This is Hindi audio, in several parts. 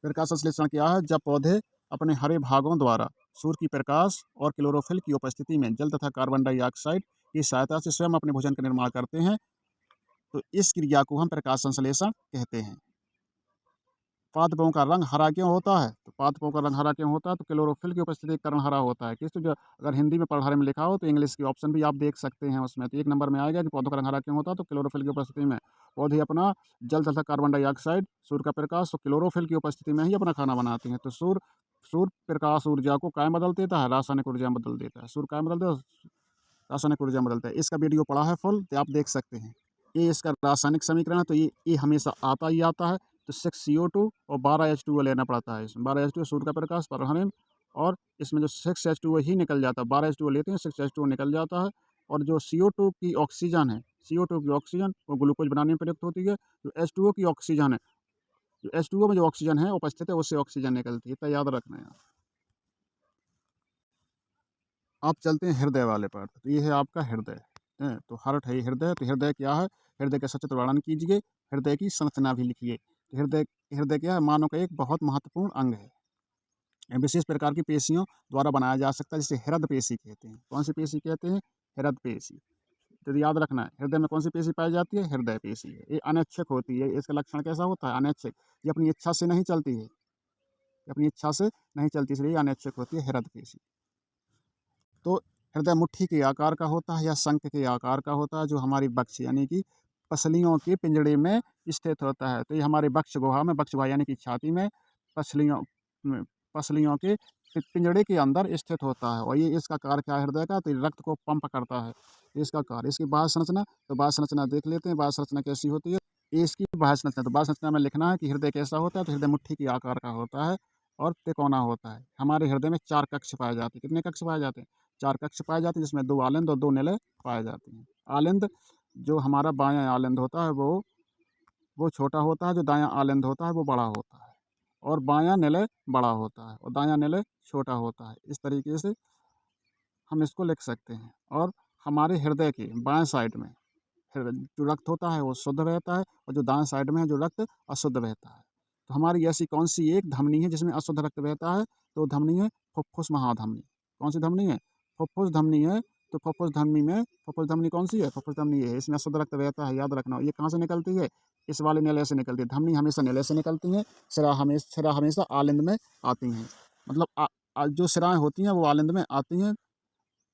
प्रकाश संश्लेषण क्या है? जब पौधे अपने हरे भागों द्वारा सूर्य की प्रकाश और क्लोरोफिल की उपस्थिति में जल तथा कार्बन डाइऑक्साइड की सहायता से स्वयं अपने भोजन का निर्माण करते हैं, तो इस क्रिया को हम प्रकाश संश्लेषण कहते हैं। पादपों का रंग हरा क्यों होता है? तो पादपों का रंग हरा क्यों होता है? तो क्लोरोफिल की उपस्थिति के कारण हरा होता है। किस जो अगर हिंदी में पढ़ाने में लिखा हो तो इंग्लिश की ऑप्शन भी आप देख सकते हैं उसमें। तो 1 नंबर में आएगा कि पौधों का रंग हरा क्यों होता है? तो क्लोरोफिल की उपस्थिति में। पौधे अपना जल तथा कार्बन डाइऑक्साइड, सूर्य का प्रकाश और क्लोरोफिल की उपस्थिति में ही अपना खाना बनाते हैं। तो सूर्य सूर्य प्रकाश ऊर्जा को क्या में बदल देता है? रासायनिक ऊर्जा में बदल देता है। सूर्य क्या में बदल देता है? रासायनिक ऊर्जा में बदलता है। इसका वीडियो पड़ा है फुल, तो आप देख सकते हैं। ये इसका रासायनिक समीकरण है, तो ये हमेशा आता ही आता है। तो 6CO2 और 12H2O लेना पड़ता है इसमें। 12H2O सूर्य का प्रकाश परमाणु, और इसमें जो 6H2O ही निकल जाता है। 12H2O लेते हैं, 6H2O निकल जाता है। और जो CO2 की ऑक्सीजन है, CO2 की ऑक्सीजन वो ग्लूकोज बनाने में प्रयुक्त होती है। जो H2O की ऑक्सीजन है, जो H2O में जो ऑक्सीजन है उपस्थित है, उससे ऑक्सीजन निकलती है। तो याद रखना है। आप चलते हैं हृदय वाले पर। तो ये है आपका हृदय, हैं? तो हार्ट है, ये हृदय। तो हृदय क्या है? हृदय का सचित्र वर्णन कीजिए, हृदय की संरचना भी लिखिए। तो हृदय हृदय क्या है? मानव का एक बहुत महत्वपूर्ण अंग है। ये विशेष प्रकार की पेशियों द्वारा बनाया जा सकता है, जिसे हृदय पेशी कहते हैं। कौन सी पेशी कहते हैं? हृदय पेशी। तो याद रखना है, हृदय में कौन सी पेशी पाई जाती है? हृदय पेशी है। ये अनैच्छिक होती है। इसका लक्षण कैसा होता है? अनैच्छिक। ये अपनी इच्छा से नहीं चलती है, ये अपनी इच्छा से नहीं चलती, इसलिए अनैच्छिक होती है हृदय पेशी। तो हृदय मुट्ठी के आकार का होता है या शंख के आकार का होता है, जो हमारी वक्ष यानी कि पसलियों के पिंजड़े में स्थित होता है। तो ये हमारे वक्ष गुहा में, वक्ष गुहा यानी कि छाती में पसलियों में, पसलियों के पिंजड़े के अंदर स्थित होता है। और ये इसका कार्य क्या है हृदय का? तो ये रक्त को पंप करता है, इसका कार्य। इसकी बाह्य संरचना, तो बाह्य संरचना देख लेते हैं। बाह्य संरचना कैसी होती है? ये इसकी बाह्य संरचना। तो बाह्य संरचना में लिखना है कि हृदय कैसा होता है। तो हृदय मुट्ठी के आकार का होता है और तिकोना होता है। हमारे हृदय में 4 कक्ष पाए जाते हैं। कितने कक्ष पाए जाते हैं? 4 कक्ष पाए जाते हैं, जिसमें 2 आलिंद और 2 निलय पाए जाते हैं। आलिंद, जो हमारा बायां आलिंद होता है वो छोटा होता है, जो दायां आलिंद होता है वो बड़ा होता है। और बायां निलय बड़ा होता है और दायां निलय छोटा होता है। इस तरीके से हम इसको लिख सकते हैं। और हमारे हृदय के बाएं साइड में जो रक्त होता है वो शुद्ध बहता है, और जो दाएं साइड में है जो रक्त अशुद्ध बहता है। तो हमारी ऐसी कौन सी एक धमनी है जिसमें अशुद्ध रक्त बहता है? तो धमनी है फुफ्फुस महाधमनी। कौन सी धमनी है? फुफ्फुस धमनी है। तो फुफ्फुस धमनी में, फुफ्फुस धमनी कौन सी है? फुफ्फुस धमनी है, इसमें अशुद्ध रक्त बहता है। याद रखना। ये कहाँ से निकलती है? इस वाले नेले से निकलती है। धमनी हमेशा नेले से निकलती हैं। सिरा हमेशा आलिंद में आती हैं। मतलब जो सिराएं होती हैं वो आलिंद में आती हैं,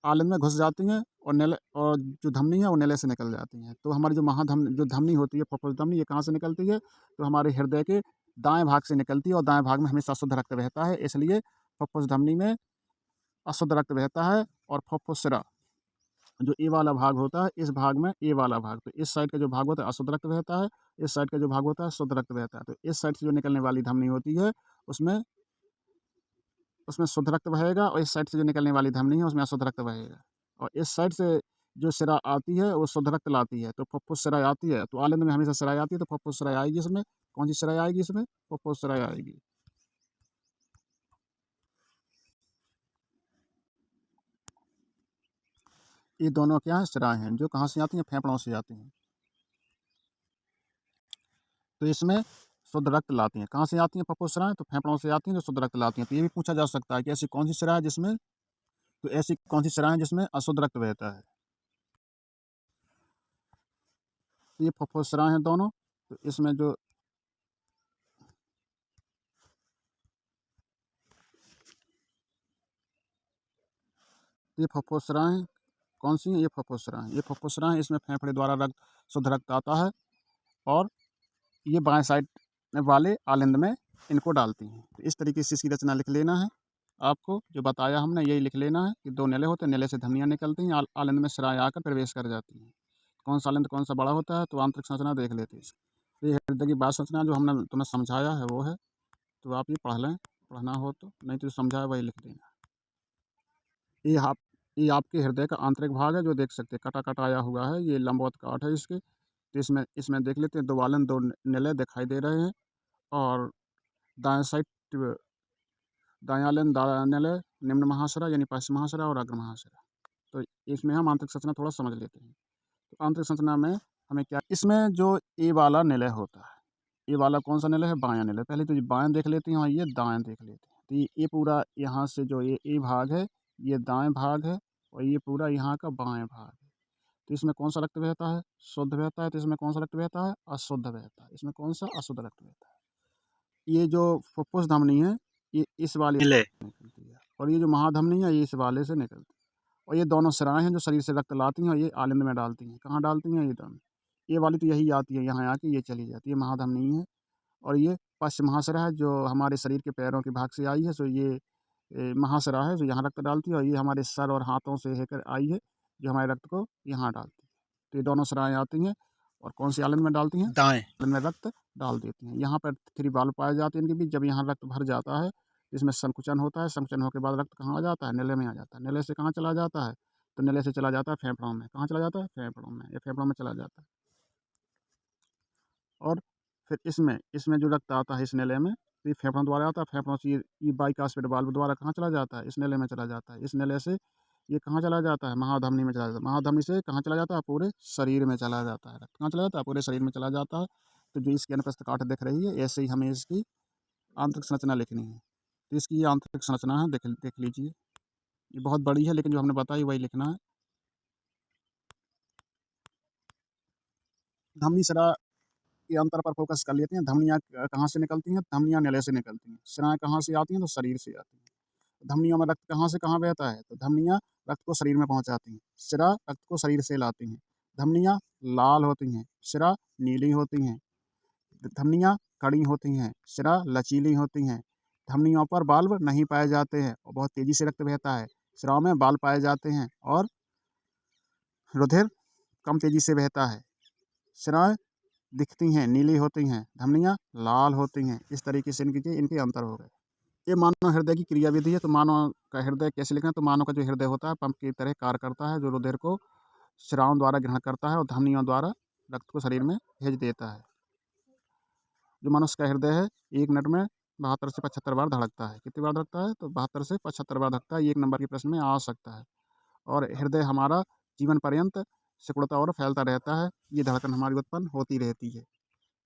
आलिंद में घुस जाती हैं, और नेले, और जो धमनी है वो नेले से निकल जाती हैं। तो हमारी जो धमनी होती है, फुफ्फुस धमनी, ये कहाँ से निकलती है? तो हमारे हृदय के दाएं भाग से निकलती है, और दाएं भाग में हमेशा अशुद्ध रक्त बहता है, इसलिए फुफ्फुस धमनी में अशुद्ध रक्त बहता है। और फुफ्फुस सिरा, जो ए वाला भाग होता है, इस भाग में ए वाला भाग, तो इस साइड का जो भाग होता है अशुद्ध रक्त बहता है, इस साइड का जो भाग होता है शुद्ध रक्त बहता है। तो इस साइड से जो निकलने वाली धमनी होती है उसमें उसमें शुद्ध रक्त बहेगा, और इस साइड से जो निकलने वाली धमनी है उसमें अशुद्ध रक्त बहेगा। और इस साइड से जो सिरा आती है वो शुद्ध रक्त लाती है। तो फुफ्फुस सिराएँ आती है, तो आलिंद में हमेशा सिराएँ आती है, तो फुफ्फुस सिराएँ आएगी इसमें। कौन सी सिराएँ आएगी इसमें? फुफ्फुस सिराएँ आएगी। ये दोनों क्या हैं? सिराएँ हैं, जो कहाँ से आती हैं? फेफड़ों से आती हैं। तो इसमें शुद्ध रक्त लाती हैं। कहाँ से आती हैं फुफ्फुस सिराएँ? तो फेफड़ों से आती हैं, जो शुद्ध रक्त लाती हैं। तो ये भी पूछा जा सकता है कि ऐसी कौन सी सिरा है जिसमें, तो ऐसी कौन सी सिराएँ हैं जिसमें अशुद्ध रक्त बहता है? तो ये फुफ्फुस सिराएँ हैं दोनों। तो इसमें जो ये फुफ्फुसराएँ कौन सी हैं? ये फुफ्फुसराएँ, ये फुफ्फुसराएँ, इसमें फेफड़े द्वारा शुद्ध रक्त आता है, और ये बाएँ साइड वाले आलिंद में इनको डालती हैं। तो इस तरीके से इसकी रचना लिख लेना है। आपको जो बताया हमने यही लिख लेना है कि 2 नेले होते हैं, नेले से धमनियाँ निकलती हैं, आलिंद में सिराएँ आकर प्रवेश कर जाती हैं। कौन सा आलिंद कौन सा बड़ा होता है? तो आंतरिक संरचना देख लेते हैं इसकी। तो ये हृदय की बाह्य संरचना जो हमने तुम्हें समझाया है वो है, तो आप ये पढ़ लें, पढ़ना हो तो, नहीं तो समझाया वही लिख देना। ये आप ये आपके हृदय का आंतरिक भाग है, जो देख सकते हैं कटा-कटा आया हुआ है, ये लंबवत काट है इसके। तो इसमें इसमें देख लेते हैं 2 वालन, 2 निलय दिखाई दे रहे हैं, और दाएँ साइड दाएँ वालन, दायाँ निलय, निम्न महाशिरा यानी पश्च महाशिरा और अग्र महाशिरा। तो इसमें हम आंतरिक संरचना थोड़ा समझ लेते हैं। तो आंतरिक संरचना में हमें क्या, इसमें जो ए वाला निलय होता है, ये वाला कौन सा नल है? बायां नल है। पहले तो ये बायां देख लेते हैं और ये दाएं देख लेते हैं। तो ये पूरा यहाँ से जो ये भाग है, ये दाएं भाग है और ये पूरा यहाँ का बाएं भाग है। तो इसमें कौन सा रक्त बहता है? शुद्ध बहता है। तो इसमें कौन सा रक्त बहता है? अशुद्ध बहता है। इसमें कौन सा? अशुद्ध रक्त बहता है। ये जो फुफ्फुस धमनी है, ये इस वाले ले से निकलती है और ये जो महाधमनी है, ये इस वाले से निकलती है। और ये दोनों सिराएं हैं जो शरीर से रक्त लाती हैं और ये आलिंद में डालती हैं। कहाँ डालती हैं? ये दोनों। ये वाली तो यही आती है, यहाँ आके ये चली जाती है, महाधमनी है। और ये पश्च महाशिरा है जो हमारे शरीर के पैरों के भाग से आई है। सो ये महाशिरा है जो यहाँ रक्त डालती है और ये हमारे सर और हाथों से होकर आई है जो हमारे रक्त को यहाँ डालती है। तो ये दोनों सिराएं आती हैं और कौन सी आलिंद में डालती हैं? दाएं आलिंद में रक्त डाल देती हैं। यहाँ पर 3 वाल्व पाए जाते हैं इनके बीच। जब यहाँ रक्त भर जाता है, इसमें संकुचन होता है। संकुचन होने के बाद रक्त कहाँ आ जाता है? नले में आ जाता है। नले से कहाँ चला जाता है? तो नले से चला जाता है फेफड़ों में। कहाँ चला जाता है? फेफड़ों में। ये फेफड़ों में चला जाता है। और फिर इसमें जो रक्त आता है इस नले में, तो ये फेफड़ों द्वारा आता है। फेफड़ों से ये बाइकास्पिड वाल्व द्वारा कहाँ चला जाता है? इस नले में चला जाता है। इस नले से ये कहाँ चला जाता है? महाधमनी में चला जाता है। महाधमनी से कहाँ चला जाता है? पूरे शरीर में चला जाता है। रक्त कहाँ चला जाता है? पूरे शरीर में चला जाता है। तो जो इसकी अनुप्रस्थ काठ दिख रही है, ऐसे ही हमें इसकी आंतरिक संरचना लिखनी है। तो इसकी ये आंतरिक संरचना है, देख लीजिए। ये बहुत बड़ी है, लेकिन जो हमने बताई वही लिखना है। धमनी सिरा के अंतर पर फोकस कर लेते हैं। धमनियाँ कहाँ से निकलती हैं? धमनियाँ नले से निकलती हैं। सिराएँ कहाँ से आती हैं? तो शरीर से आती हैं। धमनियों में रक्त कहाँ से कहाँ बहता है? तो धमनियाँ रक्त को शरीर में पहुँचाती हैं। सिरा रक्त को शरीर से लाती हैं। धमनियाँ लाल होती हैं, सिरा नीली होती हैं। धमनियाँ कड़ी होती हैं, सिरा लचीली होती हैं। धमनियों पर बाल्व नहीं पाए जाते हैं और बहुत तेज़ी से रक्त बहता है। सिराओं में बाल्व पाए जाते हैं और रुधिर कम तेज़ी से बहता है। सिराएँ दिखती हैं, नीली होती हैं, धमनियाँ लाल होती हैं। इस तरीके से इनके अंतर हो गए। ये मानव हृदय की क्रियाविधि है। तो मानव का हृदय कैसे लिखना है? तो मानव का जो हृदय होता है पंप की तरह कार्य करता है, जो रुधिर को शिराओं द्वारा ग्रहण करता है और धमनियों द्वारा रक्त को शरीर में भेज देता है। जो मनुष्य का हृदय है, 1 मिनट में 72 से 75 बार धड़कता है। कितनी बार धड़कता है? तो 72 से 75 बार धड़कता है। ये 1 नंबर के प्रश्न में आ सकता है। और हृदय हमारा जीवन पर्यंत सिकुड़ता और फैलता रहता है। ये धड़कन हमारी उत्पन्न होती रहती है।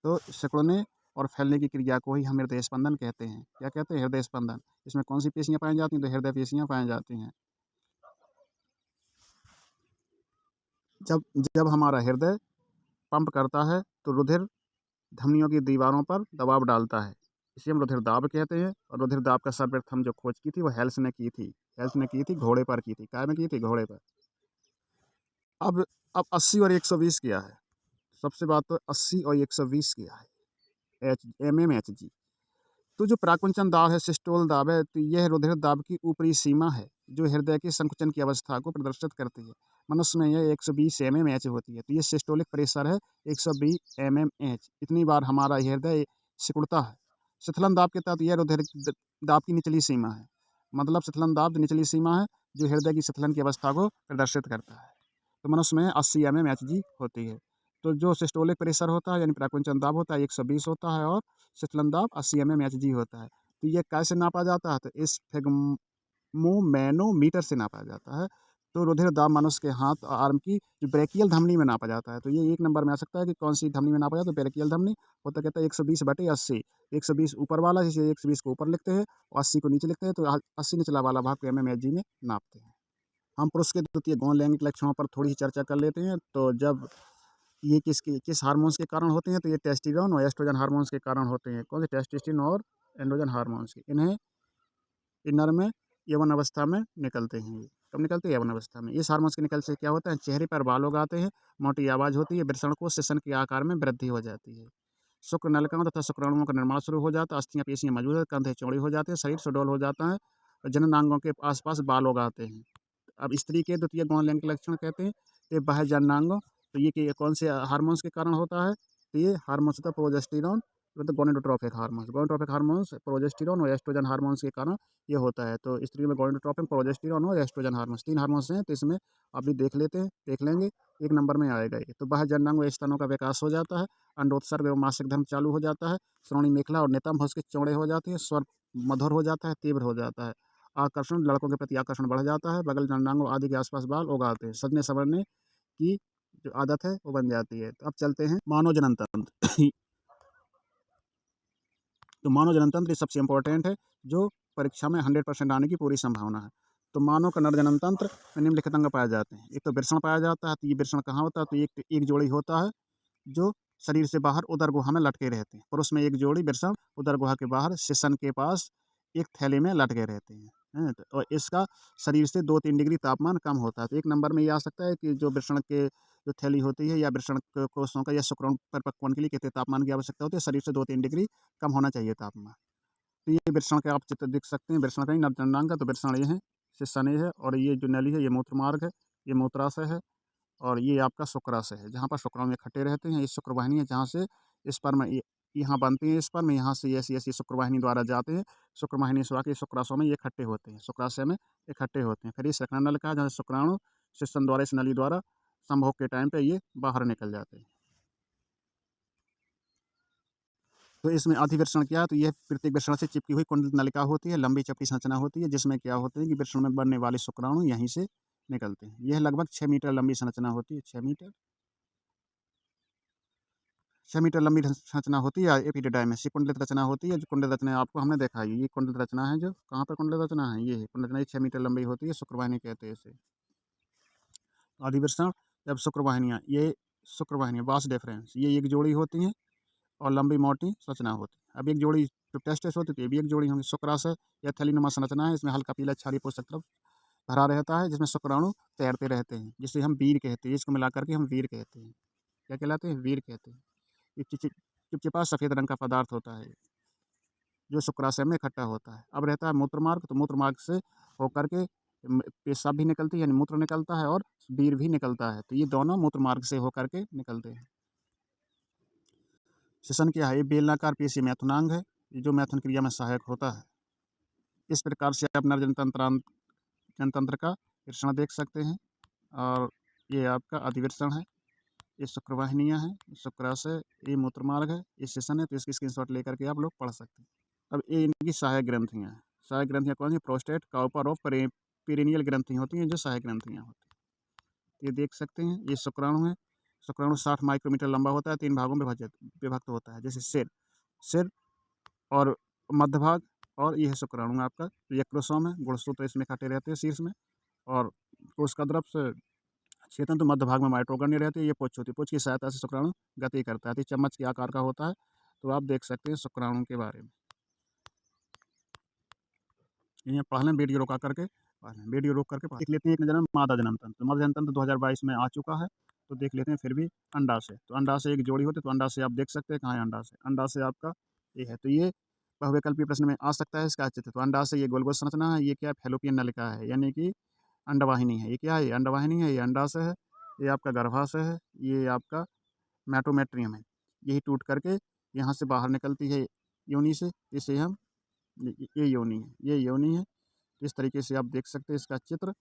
तो सिकुड़ने और फैलने की क्रिया को ही हम हृदय स्पंदन कहते हैं। क्या कहते हैं? हृदय स्पंदन। इसमें कौन सी पेशियाँ पाई जाती हैं? तो हृदय पेशियाँ पाई जाती हैं। जब जब हमारा हृदय पंप करता है तो रुधिर धमनियों की दीवारों पर दबाव डालता है। इसे हम रुधिर दाब कहते हैं। और रुधिर दाब का सर्वप्रथम जो खोज की थी वो हेल्स ने की थी। हेल्स ने की थी, घोड़े पर की थी। काय में की थी? घोड़े पर। अब 80 और 120 क्या है? सबसे बात तो 80 और 120 क्या है? H G. तो जो प्राकुंचन दाब है, सिस्टोल दाब है, तो यह रुधिर दाब की ऊपरी सीमा है जो हृदय के संकुचन की अवस्था को प्रदर्शित करती है। मनुष्य में यह 120 एच होती है। तो ये सिस्टोलिक प्रेशर है 120 एच। इतनी बार हमारा हृदय सिकुड़ता है। शिथिलन दाब के तहत यह रुधिर दाब की निचली सीमा है। मतलब शिथिलन दाब निचली सीमा है जो हृदय की शिथिलन की अवस्था को प्रदर्शित करता है। तो मनुष्य में 80 एच जी होती है। तो जो सिस्टोलिक प्रेशर होता है यानी प्राकुंचन दाब होता है 120 होता है और शिथिलन दाब 80 एच जी होता है। तो ये कैसे नापा जाता है? तो स्फिग्मोमैनोमीटर से नापा जाता है। तो रुधिर दाब मनुष्य के हाथ और आर्म की जो ब्रेकियल धमनी में नापा जाता है। तो ये 1 नंबर में आ सकता है कि कौन सी धमनी में नापा जाता है? तो ब्रेकियल धमनी होता कहता है 120/80। 120 ऊपर वाला, जिसे 120 को ऊपर लिखते हैं और 80 को नीचे लिखते हैं। तो 80 निचला वाला भाग को एच जी में नापते हैं। हम पुरुष के द्वितीय गौण लैंगिक लक्षणों पर थोड़ी सी चर्चा कर लेते हैं। तो जब ये किस हार्मोन्स के कारण होते हैं? तो ये टेस्टोस्टेरोन और एस्ट्रोजन हार्मोन्स के कारण होते हैं। कौन से? टेस्टोस्टेरोन और एंड्रोजन हार्मोन्स के। इन्हें नर में यौवन अवस्था में निकलते हैं। ये कब निकलते हैं? यौवन अवस्था में। इस हार्मोन्स के निकलने से क्या होता है? चेहरे पर बाल उग आते हैं, मोटी आवाज़ होती है, वृषणकोश शिशन के आकार में वृद्धि हो जाती है, शुक्र नलिकाओं तथा शुक्राणुओं का निर्माण शुरू हो जाता है, अस्थियाँ पेशियाँ मौजूद है, कंधे चौड़ी हो जाते हैं, शरीर सुडौल हो जाता है और जननांगों के आसपास बाल उग आते हैं। अब स्त्री के द्वितीय गौण लैंगिक लक्षण कहते हैं ये बाह्य जननांगों। तो ये कौन से हार्मोन्स के कारण होता है? तो ये हार्मोन्स होता है प्रोजेस्टेरॉन, मतलब gonadotropic hormones. Gonadotropic hormones progesterone और एस्ट्रोजन हार्मोन्स के कारण ये होता है। तो स्त्री में गोनेडोट्रोपिक, प्रोजेस्टेरॉन और एस्ट्रोजन हार्मोन्स 3 हार्मोन्स हैं। तो इसमें अभी देख लेंगे, 1 नंबर में आएगा ये। तो बाह्य जननांग व स्तनों का विकास हो जाता है, अंडोत्सर्ग एवं मासिक धर्म चालू हो जाता है, श्रोणि मेखला और नितंब उसके चौड़े हो जाते हैं, स्वर मधुर हो जाता है, तीव्र हो जाता है, आकर्षण, लड़कों के प्रति आकर्षण बढ़ जाता है, बगल जननांगों आदि के आसपास बाल उग आते हैं, सजने संवरने की जो आदत है वो बन जाती है। तो अब चलते हैं मानव जनन तंत्र। तो मानव जनन तंत्र सबसे इम्पोर्टेंट है, जो परीक्षा में 100% आने की पूरी संभावना है। तो मानव का नर जनन तंत्र में निम्नलिखित अंग पाए जाते हैं। एक तो वृषण पाया जाता है, तो ये वृषण कहाँ होता है, तो एक जोड़ी होता है जो शरीर से बाहर उदर गुहा में लटके रहते हैं। पुरुष में एक जोड़ी वृषण उदर गुहा के बाहर शिशन के पास एक थैली में लटके रहते हैं। और इसका शरीर से 2-3 डिग्री तापमान कम होता है। तो एक नंबर में ये आ सकता है कि जो वृषण के जो थैली होती है या वृषण कोषों का या शुक्राणु परिपक्वन के लिए कितने तापमान की आवश्यकता होती है, शरीर से 2-3 डिग्री कम होना चाहिए तापमान। तो ये वृषण के आप चित्र देख सकते हैं, वृषण का ही नरचंडांग का, तो वृषण ये है, शिशन ये है, और ये जो नली है ये मूत्रमार्ग है, ये मूत्राशय है, और ये आपका शुक्राशय है, जहाँ पर शुक्राणु इकट्ठे रहते हैं। ये शुक्रवाहिनी है जहाँ से स्पर्म यहाँ बनती है, स्पर्म यहाँ से ऐसी शुक्रवाहिनी द्वारा जाते हैं, शुक्रवाहिनी से आके शुक्राशय में ये इकट्ठे होते हैं, शुक्राशय में इकट्ठे होते हैं। फिर ये शक्राणु नलिका है, जहाँ शुक्राणु शिशन द्वारा इस नली द्वारा संभोग के टाइम पे ये बाहर निकल जाते हैं। तो इसमें अधिवृषण क्या है, तो यह प्रत्येक वृषण से चिपकी हुई कुंडलित नलिका होती है, लंबी चपटी संरचना होती है, जिसमें क्या होते हैं कि वृषण में बनने वाले शुक्राणु यहीं से निकलते हैं। यह लगभग 6 मीटर लंबी संरचना होती है, 6 मीटर लंबी संरचना होती है एपिडिडाइमिस। ये कुंडलित रचना होती है, जो कुंडलित रचना आपको हमने देखा है, ये कुंडलित रचना है, जो कहाँ पर कुंडलित रचना है, ये है कुंडलित रचना, ये 6 मीटर लंबी होती है, शुक्रवाहिनी कहते हैं इसे। अधिवृषण जब शुक्रवाहिनियाँ, ये शुक्रवाहिनी वास डिफरेंस, ये एक जोड़ी होती हैं और लंबी मोटी संरचना होती है। अब एक जोड़ी जो टेस्टिस होती है, ये भी एक जोड़ी होंगी। शुक्राशय या थैलीनुमा संरचना है, इसमें हल्का पीला क्षारीय पोषक तत्व भरा रहता है, जिसमें शुक्राणु तैरते रहते हैं, जिसे हम वीर कहते हैं। इसको मिला करके हम वीर कहते हैं। क्या कहलाते हैं? वीर कहते हैं। ये चिपचिपा सफ़ेद रंग का पदार्थ होता है, जो शुक्राशय में इकट्ठा होता है। अब रहता है मूत्रमार्ग, तो मूत्रमार्ग से होकर के पेशाब भी निकलती है, यानी मूत्र निकलता है, और वीर भी निकलता है। तो ये दोनों मूत्रमार्ग से होकर के निकलते हैं। श्वसन क्या है? ये बेलनाकार पेशी मैथुनांग है, जो मैथुन क्रिया में सहायक होता है। इस प्रकार से आप नर जनतंत्र का वृषण देख सकते हैं, और ये आपका अधिवृषण है, ये शुक्रवाहिनियाँ हैं, शुक्राशय, ये मूत्रमार्ग है, ये श्वसन है। तो इसकी स्क्रीनशॉट लेकर के आप लोग पढ़ सकते हैं। अब ये इनकी सहायक ग्रंथियाँ हैं। सहायक ग्रंथियाँ कौन सी? प्रोस्टेट, काउपर और पेरिनियल ग्रंथियाँ होती हैं, जो सहायक ग्रंथियाँ होती हैं। ये देख सकते हैं, ये शुक्राणु है। शुक्राणु 60 माइक्रोमीटर लंबा होता है, 3 भागों में विभक्त होता है, जैसे सिर और मध्य भाग, और ये है शुक्राणु आपका। तो यकृतों में गुणसूत्र इसमें इकट्ठे रहते हैं शीर्ष में, और कोशिका द्रव से छेदन तो मध्य भाग में माइटोकॉन्ड्रिया रहती है। ये पुच्छ होती है, पुच्छ की सहायता से शुक्राणु गति करता है। तो ये चम्मच के आकार का होता है। तो आप देख सकते हैं शुक्राणु के बारे में। ये पढ़ लें, वीडियो रोका करके पढ़ लें, वीडियो रोक करके देख लेते हैं। एक नज़र में मादा जनन तंत्र, तो मादा जनन तंत्र 2022 में आ चुका है, तो देख लेते हैं फिर भी। अंडाशय, तो अंडाशय एक जोड़ी होती है, तो अंडाशय आप देख सकते हैं, कहाँ है अंडाशय? अंडाशय आपका ये है। तो ये बहुविकल्पीय प्रश्न में आ सकता है, इसका चित्र। तो अंडाशय ये गोल गोल संरचना है, ये क्या है? फैलोपियन नलिका है, यानी कि अंडवाहिनी है। ये क्या है? ये अंडवाहिनी है, ये अंडाशय है, ये आपका गर्भाशय है, ये आपका मेटोमेट्रियम है। यही टूट करके यहाँ से बाहर निकलती है योनि से, इसे हम ये योनि है, ये योनि है। इस तरीके से आप देख सकते हैं इसका चित्र।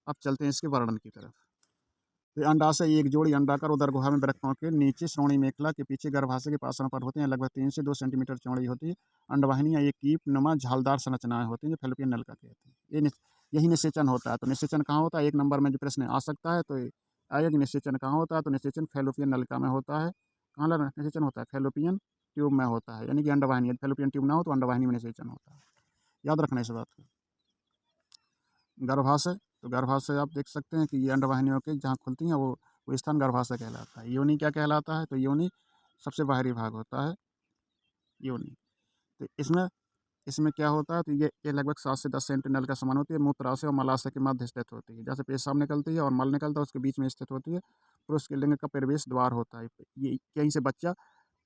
अब चलते हैं इसके वर्णन की तरफ। तो अंडाशय एक जोड़ी अंडाकार उदर गुहा में वृक्कों के नीचे श्रोणि मेखला के पीछे गर्भाशय के पाषण पर होते हैं, लगभग 3 से 2 सेंटीमीटर चौड़ी होती है। अंडवाहिनियाँ एक कीप नुमा झालदार संरचनाएं होती हैं, जो फैलोपियन नलिका कहते हैं। यही निषेचन होता है। तो निषेचन कहाँ होता है? एक नंबर में जो प्रश्न आ सकता है, तो आएगा कि निषेचन कहाँ होता है? तो निषेचन फैलोपियन नलिका में होता है। कहाँ निषेचन होता है? फैलोपियन ट्यूब में होता है, यानी कि अंडवाहिनी। फैलोपियन ट्यूब ना हो तो अंडवाहिनी में निषेचन होता है। याद रखना इस बात को। गर्भाशय, तो गर्भाशय आप देख सकते हैं कि ये अंडवाहिनियों के जहाँ खुलती हैं, वो स्थान गर्भाशय कहलाता है। योनि क्या कहलाता है? तो योनि सबसे बाहरी भाग होता है, योनि। तो इसमें इसमें क्या होता है? तो ये लगभग 7 से 10 सेंटी नल का समान होती है। मूत्राशय और मलाशय के मध्य स्थित होती है। जैसे पेशाब निकलती है और मल निकलता है, उसके बीच में स्थित होती है। पुरुष के लिंग का प्रवेश द्वार होता है। ये यहीं से बच्चा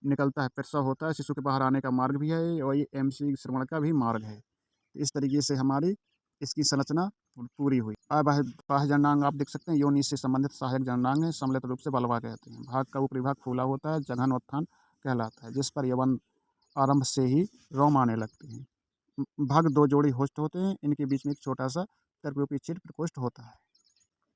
निकलता है, प्रसव होता है, शिशु के बाहर आने का मार्ग भी है ये, और ये MC श्रवण का भी मार्ग है। तो इस तरीके से हमारी इसकी संरचना पूरी हुई। बाह्य जननांग आप देख सकते हैं, योनि से संबंधित सहायक जननांग है, सम्मिलित रूप से बलवा कहते हैं। भाग का ऊपरी भाग फूला होता है, जघन उत्थान कहलाता है, जिस पर यौवन आरंभ से ही रोम आने लगते हैं। भाग 2 जोड़ी होस्ट होते हैं, इनके बीच में एक छोटा सा तर्करूपी प्रकोष्ठ होता है।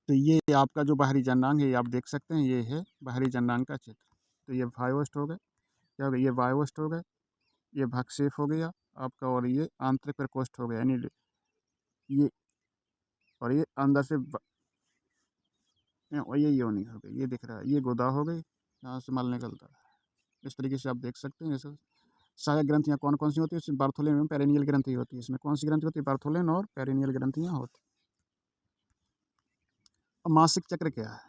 तो ये आपका जो बाहरी जननांग है, ये आप देख सकते हैं, ये है बाहरी जननांग का चित्र। तो ये वायोस्ट हो गए, क्या हो गया? ये वायोस्ट हो गए, ये भक्षेप हो गया आपका, और ये आंतरिक प्रकोष्ठ हो गया, यानी ये, और ये अंदर से और ये योनि हो गई, ये दिख रहा है, ये गुदा हो गई, यहाँ से मल निकलता है। इस तरीके से आप देख सकते हैं। सहायक ग्रंथियाँ कौन-कौन सी होती हैं? इसमें बार्थोलिन एवं पेरिनियल ग्रंथि होती है। इसमें कौन-सी ग्रंथि होती है? बार्थोलिन और पेरिनियल ग्रंथियाँ होती हैं। अब मासिक चक्र क्या है?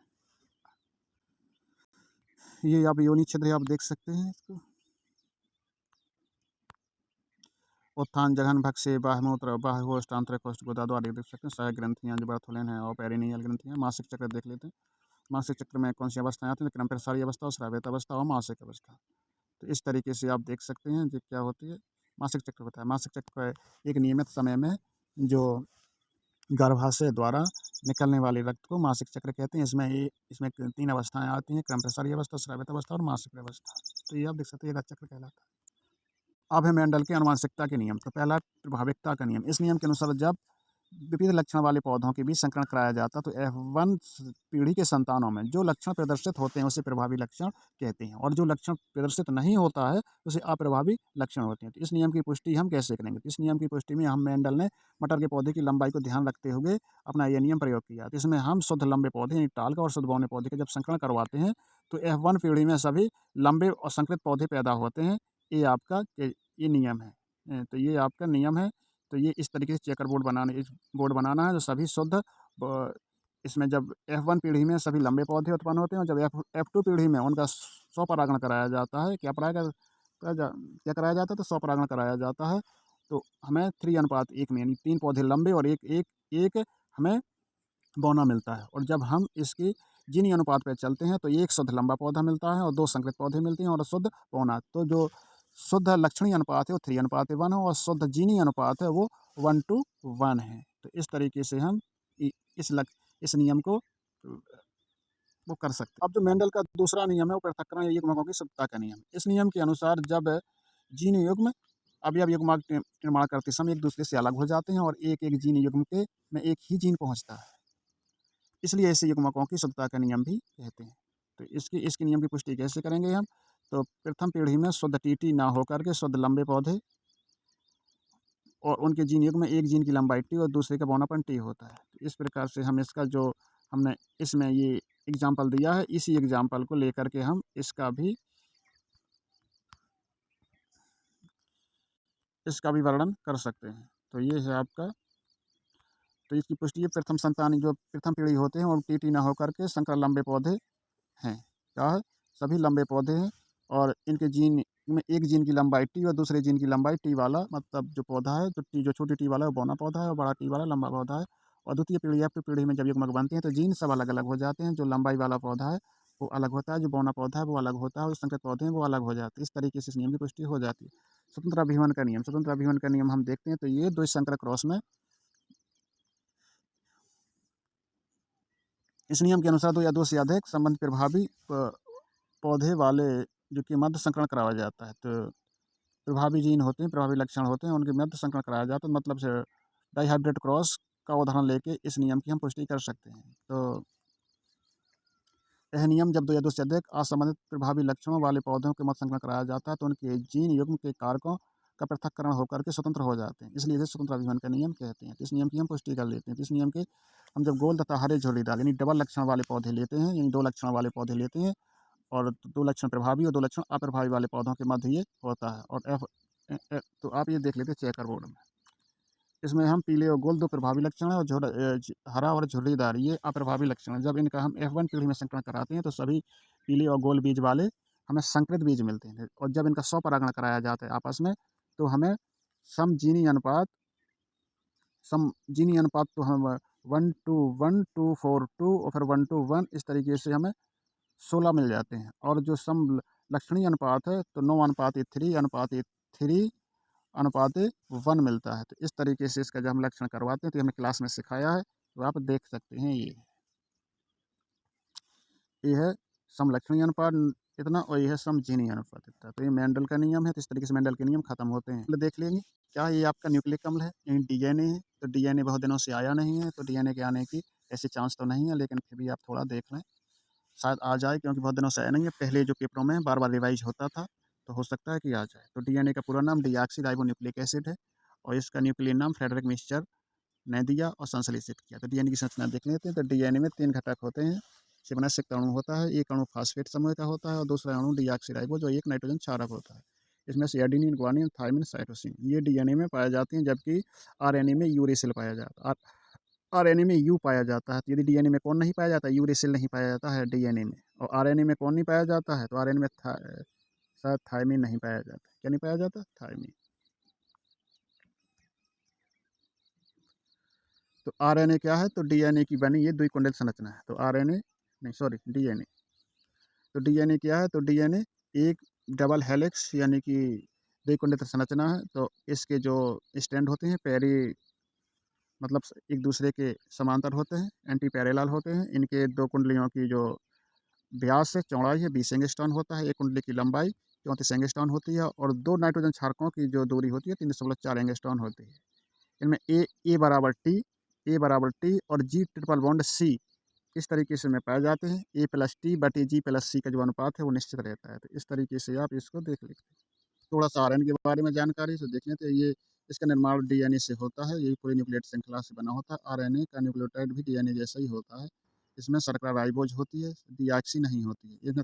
ये आप योनि छिद्र आप देख सकते हैं इसको। उत्थान, जघन, भक्ष्य, बाह्यमूत्र, बाह्यहोष्ठ, आंतरिक होष्ठ, गुदा द्वार, ये देख सकते हैं। सहायक ग्रंथियाँ जो बार्थोलिन है और पेरिनियल ग्रंथियाँ। मासिक चक्र देख लेते हैं। मासिक चक्र में कौन सी अवस्थाएँ आती हैं? क्रमप्रसारी अवस्था और स्रावित अवस्था और मासिक अवस्था। तो इस तरीके से आप देख सकते हैं कि क्या होती है, मासिक चक्र होता है। मासिक चक्र का एक नियमित समय में जो गर्भाशय द्वारा निकलने वाले रक्त को मासिक चक्र कहते हैं। इसमें 3 अवस्थाएँ आती हैं, क्रमप्रसारी अवस्था, स्रावित अवस्था और मासिक अवस्था। तो ये आप देख सकते हैं, ये रक्त चक्र कहलाता है। अब है मेंडल के आनुवंशिकता के नियम। तो पहला प्रभाविकता का नियम। इस नियम के अनुसार जब विविध लक्षण वाले पौधों के बीच संकरण कराया जाता है तो F1 पीढ़ी के संतानों में जो लक्षण प्रदर्शित होते हैं उसे प्रभावी लक्षण कहते हैं, और जो लक्षण प्रदर्शित नहीं होता है उसे अप्रभावी लक्षण होते हैं। तो इस नियम की पुष्टि हम कैसे करेंगे? तो इस नियम की पुष्टि में हम मेंडल ने मटर के पौधे की लंबाई को ध्यान रखते हुए अपना यह नियम प्रयोग किया। तो इसमें हम शुद्ध लंबे पौधे यानी टाल का और शुद्ध बौने पौधे का जब संकरण करवाते हैं तो F1 पीढ़ी में सभी लंबे और संकरित पौधे पैदा होते हैं। ये आपका ये नियम है। तो ये आपका नियम है। तो ये इस तरीके से चेकर बोर्ड बनाना है जो सभी शुद्ध ब इसमें जब F1 पीढ़ी में सभी लंबे पौधे उत्पन्न होते हैं और जब F2 पीढ़ी में उनका स्वपरागण कराया जाता है। क्या कराया जाता है? तो स्वपरागण कराया जाता है। तो हमें 3:1 में यानी 3 पौधे लंबे और एक हमें बौना मिलता है। और जब हम इसके जीनी अनुपात पे चलते हैं तो 1 शुद्ध लंबा पौधा मिलता है और 2 संकरित पौधे मिलते हैं और शुद्ध बौना। तो जो शुद्ध लक्षणीय अनुपात है वो 3:1 है और शुद्ध जीनी अनुपात है वो 1:1 है। तो इस तरीके से हम इ इस नियम को वो कर सकते हैं। अब जो मेंडल का दूसरा नियम है वो पृथक्करण युग्मकों की शुद्धता का नियम। इस नियम के अनुसार जब जीन युग्म अवयव युग्मक निर्माण करते समय एक दूसरे से अलग हो जाते हैं और एक-एक जीन युग्म के में एक ही जीन पहुँचता है। इसलिए ऐसे युग्मकों की शुद्धता का नियम भी कहते हैं। तो इसके नियम की पुष्टि कैसे करेंगे हम? तो प्रथम पीढ़ी में शुद्ध टीटी ना होकर के शुद्ध लंबे पौधे और उनके जीन युग्म में एक जीन की लंबाई टी और दूसरे का बौनापन टी होता है। तो इस प्रकार से हम इसका जो हमने इसमें ये एग्जाम्पल दिया है, इसी एग्जाम्पल को लेकर के हम इसका भी वर्णन कर सकते हैं। तो ये है आपका, तो इसकी पुष्टि प्रथम संतान जो प्रथम पीढ़ी होते हैं वो टीटी ना होकर के संकर लंबे पौधे हैं। क्या है? सभी लंबे पौधे हैं और इनके जीन में एक जीन की लंबाई टी और दूसरे जीन की लंबाई टी वाला, मतलब जो पौधा है तो टी जो छोटी टी वाला है वो बौना पौधा है और बड़ा टी वाला लंबा पौधा है। और द्वितीय पीढ़ी F2 पीढ़ी में जब युग्मक बनते हैं तो जीन सब अलग-अलग हो जाते हैं। जो लंबाई वाला पौधा है वो अलग होता है, जो बौना पौधा है वो अलग होता है और जो संकरित पौधे हैं वो अलग हो जाते हैं। इस तरीके से इस नियम की पुष्टि हो जाती है। स्वतंत्र अभिवन का नियम। स्वतंत्र अभिवन का नियम हम देखते हैं तो ये द्विसंकर क्रॉस में इस नियम के अनुसार 2 या 2 से अधिक संबंध प्रभावी पौधे वाले जो कि मध्य संकरण कराया जाता है। तो प्रभावी जीन होते हैं, प्रभावी लक्षण होते हैं, उनके मध्य संकरण कराया जाता है। मतलब से डाइहाइब्रिड क्रॉस का उदाहरण लेके इस नियम की हम पुष्टि कर सकते हैं। तो यह नियम जब 2 या 2 से अधिक असंबंधित प्रभावी लक्षणों वाले पौधों के मध्य संकरण कराया जाता है तो उनके जीन युग्म के कारकों का पृथक्करण होकर के स्वतंत्र हो जाते हैं। इसलिए इसे स्वतंत्र अभिवन का नियम कहते हैं। तो इस नियम की हम पुष्टि कर लेते हैं। तो इस नियम के हम जब गोल तथा हरे झुर्रीदार यानी डबल लक्षण वाले पौधे लेते हैं, यानी 2 लक्षण वाले पौधे लेते हैं और 2 लक्षण प्रभावी और 2 लक्षण अप्रभावी वाले पौधों के मध्य ये होता है। और तो आप ये देख लेते हैं चेकर बोर्ड में। इसमें हम पीले और गोल 2 प्रभावी लक्षण हैं और हरा और झुर्रीदार ये अप्रभावी लक्षण हैं। जब इनका हम F1 पीढ़ी में संकरण कराते हैं तो सभी पीले और गोल बीज वाले हमें संकरित बीज मिलते हैं और जब इनका स्वपरागण कराया जाता है आपस में तो हमें समजीनी अनुपात समजीनी अनुपात तो हम 1:1, 2:4:2 और फिर 1:1 इस तरीके से हमें 16 मिल जाते हैं। और जो समलक्षणी अनुपात है तो 9:3:3:1 मिलता है। तो इस तरीके से इसका जब हम लक्षण करवाते हैं तो हमें क्लास में सिखाया है, तो आप देख सकते हैं ये है समलक्षणी अनुपात इतना और ये है समजीनी अनुपात इतना। तो ये मेंडल का नियम है। तो इस तरीके से मेंडल के नियम खत्म होते हैं। देख लेंगे क्या ये आपका न्यूक्लिक अम्ल है, यानी डीएनए है। तो डीएनए बहुत दिनों से आया नहीं है, तो डीएनए के आने की ऐसे चांस तो नहीं है, लेकिन फिर भी आप थोड़ा देख लें, शायद आ जाए क्योंकि बहुत दिनों से आया नहीं है। पहले जो पेपरों में बार-बार रिवाइज़ होता था, तो हो सकता है कि आ जाए। तो डीएनए का पूरा नाम डीऑक्सी राइबोन्यूक्लिक एसिड है और इसका न्यूक्लियर नाम फ्रेडरिक मिक्सचर ने दिया और संश्लेषित किया। तो डीएनए की संरचना देख लेते हैं। तो डीएनए में 3 घटक होते हैं। सिमनसिक अणु होता है, एक अणु फॉस्फेट समूह का होता है और दूसरा अणु डीऑक्सी राइबो जो एक नाइट्रोजन क्षारक होता है। इसमें से एडेनिन, ग्वानिन, थायमिन, साइटोसिन ये डीएनए में पाए जाते हैं, जबकि आरएनए में यूरेसिल पाया जाता है। आरएनए में यू पाया जाता है। तो यदि डीएनए में कौन नहीं पाया जाता है? यूरेसिल नहीं पाया जाता है डीएनए में। और आरएनए में कौन नहीं पाया जाता है? तो आरएनए में शायद थायमिन नहीं पाया जाता। क्या नहीं पाया जाता? थायमिन। तो आरएनए क्या है? तो डीएनए की बनी ये द्विकुंडित संरचना है। तो आरएनए नहीं, सॉरी, डीएनए। तो डीएनए क्या है? तो डीएनए एक डबल हेलिक्स यानी कि द्विकुंडित संरचना है। तो इसके जो स्ट्रैंड होते हैं मतलब एक दूसरे के समांतर होते हैं, एंटी पैरेलल होते हैं। इनके दो कुंडलियों की जो व्यास है, चौड़ाई है, 20 एंगस्ट्रॉन होता है। एक कुंडली की लंबाई 34 एंगस्ट्रॉन होती है और दो नाइट्रोजन क्षारकों की जो दूरी होती है 3.4 एंगस्ट्रॉन होती है। इनमें ए बराबर टी और जी ट्रिपल बॉन्ड सी इस तरीके से में पाए जाते हैं। ए प्लस टी बटे जी प्लस सी का जो अनुपात है वो निश्चित रहता है। तो इस तरीके से आप इसको देख लेते हैं। थोड़ा सा आरएनए के बारे में जानकारी से देख लेते हैं। ये इसका निर्माण डीएनए से होता है। ये पूरी न्यूक्लियोटाइड श्रृंखला से बना होता है। आरएनए का न्यूक्लियोटाइड भी डीएनए जैसा ही होता है। इसमें शर्करा राइबोज होती है, डीऑक्सी नहीं होती है। इसमें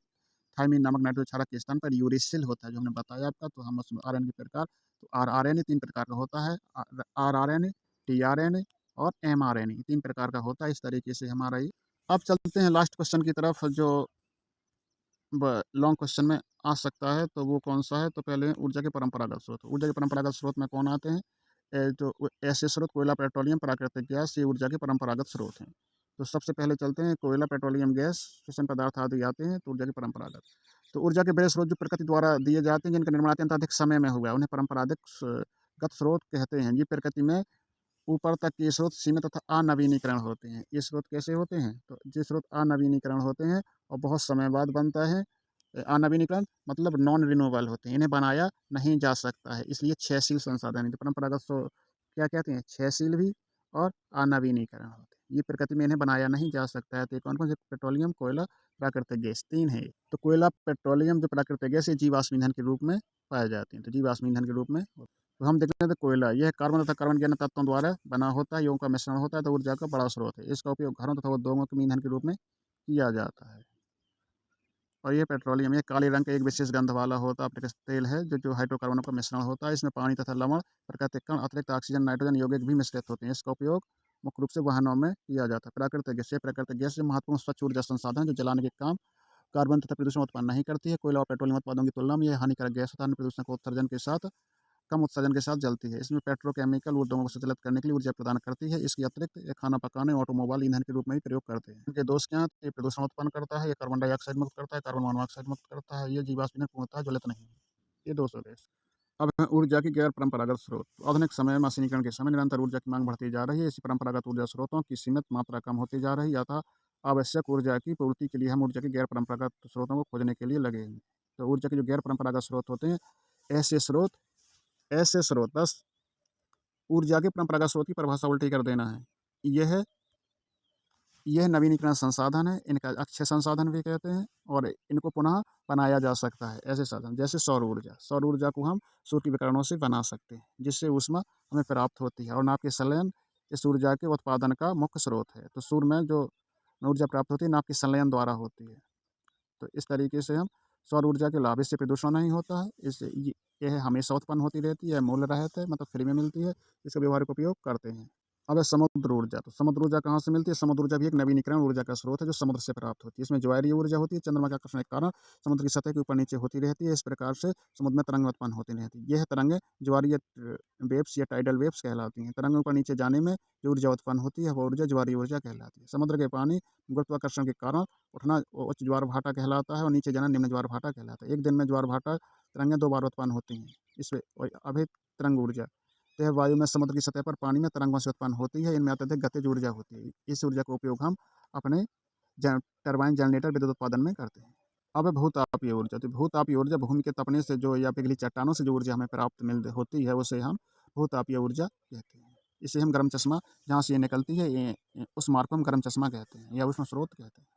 थायमिन नामक नाइट्रोजन क्षारक के स्थान पर यूरेसिल होता है, जो हमने बताया आपका। तो हम उसमें आरएनए के प्रकार, तो आरआरएनए 3 प्रकार का होता है। आरआरएनए, टीआरएनए और एमआरएनए 3 प्रकार का होता है। इस तरीके से हमारा ये। अब चलते हैं लास्ट क्वेश्चन की तरफ, जो लॉन्ग क्वेश्चन में आ सकता है। तो वो कौन सा है? तो पहले ऊर्जा के परंपरागत स्रोत। ऊर्जा के परंपरागत स्रोत में कौन आते हैं? तो ऐसे स्रोत कोयला, पेट्रोलियम, प्राकृतिक गैस, ये ऊर्जा के परंपरागत स्रोत हैं। तो सबसे पहले चलते हैं कोयला, पेट्रोलियम गैस, फिशन पदार्थ आदि आते हैं तो ऊर्जा के परंपरागत। तो ऊर्जा के बड़े स्रोत जो प्रकृति द्वारा दिए जाते हैं, जिनका निर्माण अत्यंत अधिक समय में हुआ है, उन्हें परंपरागत गत स्रोत कहते हैं। ये प्रकृति में ऊपर तक के स्रोत सीमित तथा अनवीनीकरण होते हैं। ये स्रोत कैसे होते हैं? तो ये स्रोत अनवीनीकरण होते हैं और बहुत समय बाद बनता है। अनवीनीकरण मतलब नॉन रिन्यूएबल होते हैं। इन्हें बनाया नहीं जा सकता है, इसलिए क्षयशील संसाधन है। तो परंपरागत स्रोत क्या कहते हैं? क्षयशील भी और अनवीनीकरण होते हैं। ये प्रकृति में इन्हें बनाया नहीं जा सकता है। तो कौन कौन से? पेट्रोलियम, कोयला, प्राकृतिक गैस, 3 है। तो कोयला, पेट्रोलियम, जो प्राकृतिक गैस, ये जीवाश्म ईंधन के रूप में पाए जाते हैं। तो जीवाश्म ईंधन के रूप में। तो हम देखते हैं तो कोयला यह कार्बन तथा कार्बन के अन्य तत्वों द्वारा बना होता है। यों का मिश्रण होता है। तो ऊर्जा का बड़ा स्रोत है। इसका उपयोग घरों तथा उद्योगों के ईंधन के रूप में किया जाता है। और ये पेट्रोलियम, ये काले रंग का एक विशेष गंध वाला होता है अपशिष्ट तेल है, जो हाइड्रोकार्बनों का मिश्रण होता है। इसमें पानी तथा लवण, प्राकृतिक कण, अतिरिक्त ऑक्सीजन, नाइट्रोजन यौगिक भी मिश्रित होते हैं। इसका उपयोग मुख्य रूप से वाहनों में किया जाता है। प्राकृतिक गैस जो महत्वपूर्ण स्वच्छ ऊर्जा संसाधन जो जलाने के काम कार्बन तथा प्रदूषण उत्पन्न नहीं करती है। कोयला और पेट्रोलियम उत्पादों की तुलना में यह हानिकारक गैस तथा अन्य प्रदूषण को उत्सर्जन के साथ कम उत्सर्जन के साथ जलती है। इसमें पेट्रोकेमिकल उद्योगों को संचालित करने के लिए ऊर्जा प्रदान करती है। इसके अतिरिक्त ये खाना पकाने, ऑटोमोबाइल ईंधन के रूप में भी प्रयोग करते हैं। इनके दोष क्या हैं? ये प्रदूषण उत्पन्न करता है, ये कार्बन डाइऑक्साइड मुक्त करता है, कार्बन मोनोऑक्साइड मुक्त करता है, ये जीवाश्म ईंधन पूर्णतः ज्वलित नहीं है। ये दोष हो गए। अब है ऊर्जा की गैर परंपरागत स्रोत। आधुनिक समय में मशीनीकरण के समय निरंतर ऊर्जा की मांग बढ़ती जा रही है। इसी परंपरागत ऊर्जा स्रोतों की सीमित मात्रा कम होती जा रही है। अतः आवश्यक ऊर्जा की पूर्ति के लिए हम ऊर्जा के गैर परंपरागत स्रोतों को खोजने के लिए लगे हैं। तो ऊर्जा के जो गैर परंपरागत स्रोत होते हैं, ऐसे स्रोत ऐसे स्रोत बस ऊर्जा के परंपरागत स्रोत की परिभाषा उल्टी कर देना है। यह यह नवीनीकरण संसाधन है। इनका अक्षय संसाधन भी कहते हैं और इनको पुनः बनाया जा सकता है। ऐसे साधन जैसे सौर ऊर्जा को हम सूर्य के विकिरणों से बना सकते हैं, जिससे ऊष्मा हमें प्राप्त होती है। और नाभ के संलयन इस ऊर्जा के उत्पादन का मुख्य स्रोत है। तो सूर्य में जो ऊर्जा प्राप्त होती है नाभ के संलयन द्वारा होती है। तो इस तरीके से हम सौर ऊर्जा के लाभ, इससे प्रदूषण नहीं होता है। इससे यह हमेशा उत्पन्न होती रहती है, मूल्य रहित है, मतलब फ्री में मिलती है। इसका व्यवहारिक उपयोग करते हैं। अब है समुद्र ऊर्जा। तो समुद्र ऊर्जा कहाँ से मिलती है? समुद्र ऊर्जा भी एक नवीनीकरण ऊर्जा का स्रोत है, जो समुद्र से प्राप्त होती है। इसमें ज्वारीय ऊर्जा होती है। चंद्रमा के आकर्षण के कारण समुद्र की सतह के ऊपर नीचे होती रहती है। इस प्रकार से समुद्र में तरंग उत्पन्न होती रहती है। यह तरंगें ज्वारीय वेव्स या टाइडल वेव्स कहलाती हैं। तरंगों ऊपर नीचे जाने में जो ऊर्जा उत्पन्न होती है वह ऊर्जा ज्वारीय ऊर्जा कहलाती है। समुद्र के पानी गुरुत्वाकर्षण के कारण उठना उच्च ज्वार भाटा कहलाता है और नीचे जाना निम्न ज्वार भाटा कहलाता है। एक दिन में ज्वार भाटा तरंगें 2 बार उत्पन्न होती हैं। इसमें अभित तरंग ऊर्जा, तो यह वायु में, समुद्र की सतह पर, पानी में तरंगों से उत्पन्न होती है। इनमें अत्यधिक गतिज ऊर्जा होती है। इस ऊर्जा का उपयोग हम अपने टरबाइन जनरेटर विद्युत उत्पादन में करते हैं। अब है भूतापीय ऊर्जा। तो भूतापीय ऊर्जा भूमि के तपने से जो या पिघली चट्टानों से जो ऊर्जा हमें प्राप्त मिल होती है, उसे हम भूतापीय ऊर्जा कहते हैं। इसे हम गर्म चश्मा, जहाँ से ये निकलती है, उस मार्ग को हम गर्म चश्मा कहते हैं या उष्ण स्रोत कहते हैं।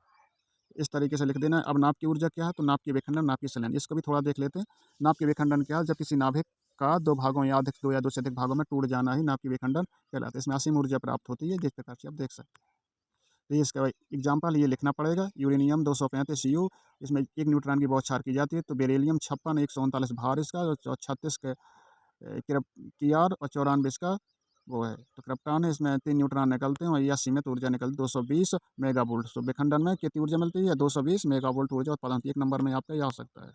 इस तरीके से लिख देना। अब नाभ की ऊर्जा क्या है? तो नाभ की विखंडन, नाभ की संलयन, इसको भी थोड़ा देख लेते हैं। नाभ की विखंडन क्या है? जब किसी नाभिक का 2 भागों या अधिक, 2 या 2 से अधिक भागों में टूट जाना ही नाभ की विखंडन कहलाता है। इसमें असीम ऊर्जा प्राप्त होती है, जिस प्रकार से आप देख सकते हैं। तो ये इसका एग्जाम्पल ये लिखना पड़ेगा। यूरेनियम 235 U, इसमें 1 न्यूट्रॉन की बौछार छार की जाती है। तो बेरिलियम 56, 139 भार इसका, और 36 के कियार, और 94 इसका वो है। तो क्रिप्टॉन है, इसमें 3 न्यूट्रॉन निकलते हैं और यह सीमित ऊर्जा निकलती है 220 मेगावोल्ट। तो विखंडन में कितनी ऊर्जा मिलती है? 220 मेगावोल्ट ऊर्जा उत्पादन होती है। 1 नंबर में आपका ये आ सकता है।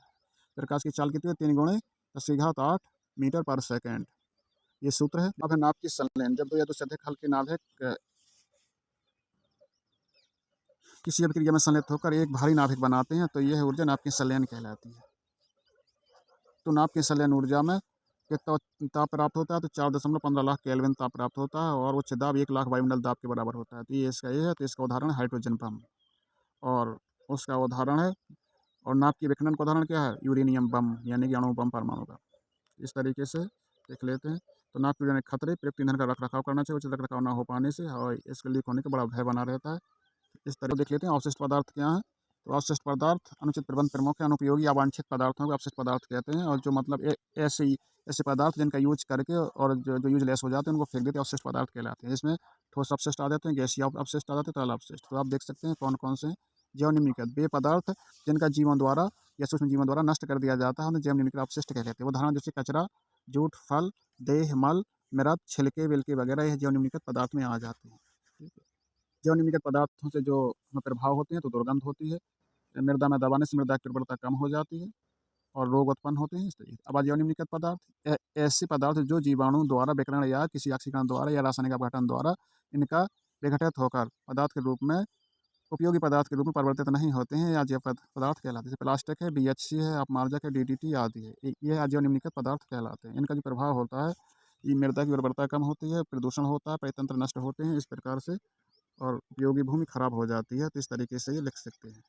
प्रकाश की चाल कितनी है? 3 गुणे 10 की घात 8 मीटर पर सेकेंड। ये सूत्र है। अब है नाभिक की संलयन। जब दो या दो से अधिक हल्के नाभिक किसी अभिक्रिया में संलयित होकर एक भारी नाभिक बनाते हैं तो यह ऊर्जा नाभिक की संलयन कहलाती है। तो नाभिक की संलयन ऊर्जा में कितना ताप प्राप्त होता है? तो 4.15 लाख केल्विन ताप प्राप्त होता है, और उच्च दाब 1 लाख वायुमंडल दाब के बराबर होता है। तो ये इसका ये है। तो इसका उदाहरण है हाइड्रोजन बम, और उसका उदाहरण है, और नाभिक के विखंडन का उदाहरण क्या है? यूरेनियम बम, यानी कि अणु बम, परमाणु का। इस तरीके से देख लेते हैं। तो नाभिक के खतरे, प्रयुक्त ईंधन का रख रखाव करना चाहिए। उचित रख रखाव न हो पाने से और इसके लीक होने का बड़ा भय बना रहता है। इस तरह देख लेते हैं अवशिष्ट पदार्थ क्या है। तो अवशिष्ट पदार्थ अनुचित प्रबंध प्रमुख है। अनुपयोगी अवांछित पदार्थों को अवशिष्ट पदार्थ कहते हैं, और जो मतलब ऐसे पदार्थ जिनका यूज करके और जो यूजलेस हो जाते हैं उनको फेंक देते हैं, अवशिष्ट पदार्थ कहलाते हैं। इसमें ठोस अपशिष्ट आ जाते हैं, गैसीय अपशिष्ट आ जाते हैं, तरल अपशिष्ट। तो आप देख सकते हैं कौन कौन से हैं। जैव निम्नलिखित वे पदार्थ जिनका जीवन द्वारा या सूक्ष्म जीवन द्वारा नष्ट कर दिया जाता है उन्हें जैव निम्नलिखित अपशिष्ट कहते हैं। उदाहरण जैसे कचरा, जूठ, फल, देह, मल, मृत, छिलके, बिलके वगैरह यह जैव निम्नलिखित पदार्थ में आ जाते हैं। ठीक है। जैव निम्नलिखित पदार्थों से जो हमें प्रभाव होते हैं तो दुर्गंध होती है। मृदा में दबाने से मृदा की उर्वरता कम हो जाती है और रोग उत्पन्न होते हैं। इस तरीके अब जैव निम्नलिखित पदार्थ ऐसे पदार्थ जो जीवाणु द्वारा विकिरण या किसी ऑक्सीकरण द्वारा या रासायनिक अपघटन द्वारा इनका विघटित होकर पदार्थ के रूप में उपयोगी पदार्थ के रूप में परिवर्तित नहीं होते हैं, या जैव पदार्थ कहलाते हैं। जैसे प्लास्टिक है, BHC है, अपमार्जक है, DDT आदि है। ये अजैव निम्नलिखित पदार्थ कहलाते हैं। इनका जो प्रभाव होता है, ये मृदा की उर्वरता कम होती है, प्रदूषण होता है, परितंत्र नष्ट होते हैं इस प्रकार से, और उपयोगी भूमि खराब हो जाती है। तो इस तरीके से ये लिख सकते हैं।